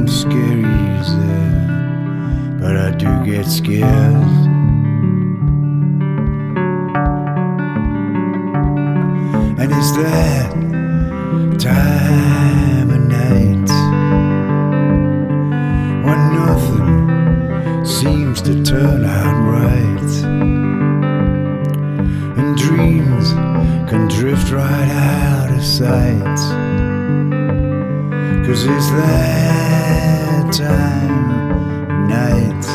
don't scare easy, but I do get scared. And it's that time of night when nothing seems to turn out right, and dreams can drift right out of sight. 'Cause it's that time of night.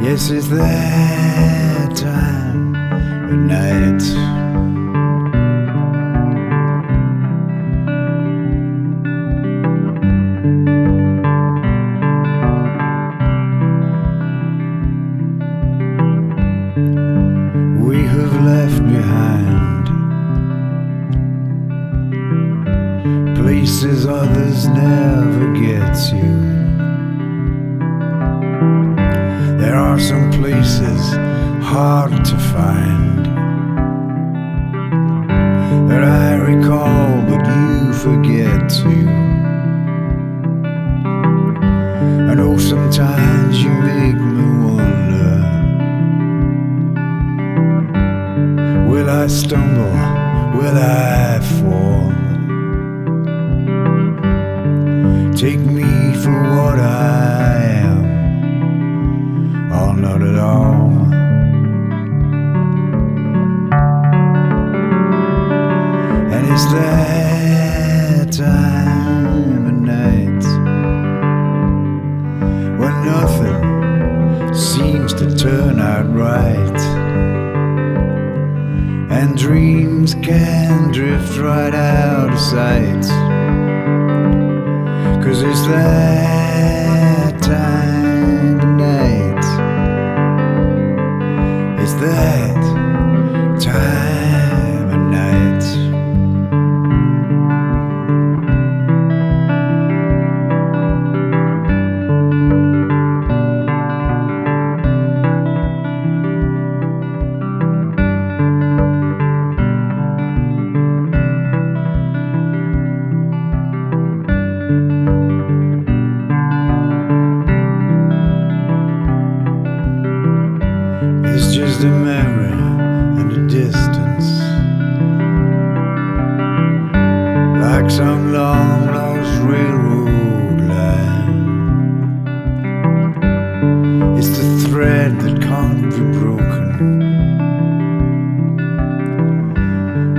Yes, it's that time of night. We have left behind places others never get to. There are some places hard to find that I recall but you forget to. I know sometimes you make me wonder, will I stumble, will I fall? Take me for what I am, or not at all. And it's that time of night when nothing seems to turn out right, and dreams can drift right out of sight. 'Cause it's that time of night. It's that time of night. It's just a memory and a distance, like some long lost railroad line. It's the thread that can't be broken,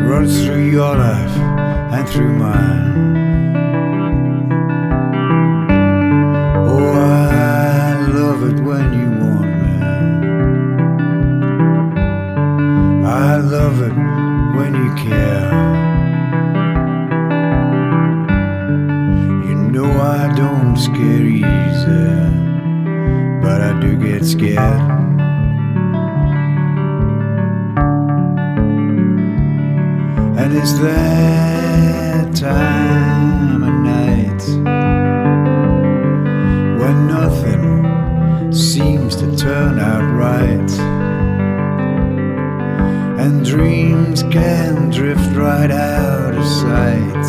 runs through your life and through mine. Oh, I love it when you want me. I love it when you care. You know I don't scare easy, but I do get scared. And it's that time of night when nothing seems to turn out right, and dreams can drift right out of sight,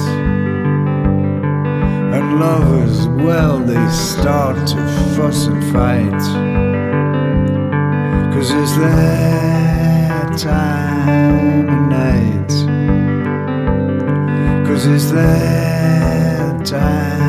and lovers, well, they start to fuss and fight. 'Cause it's that time of night. 'Cause it's that time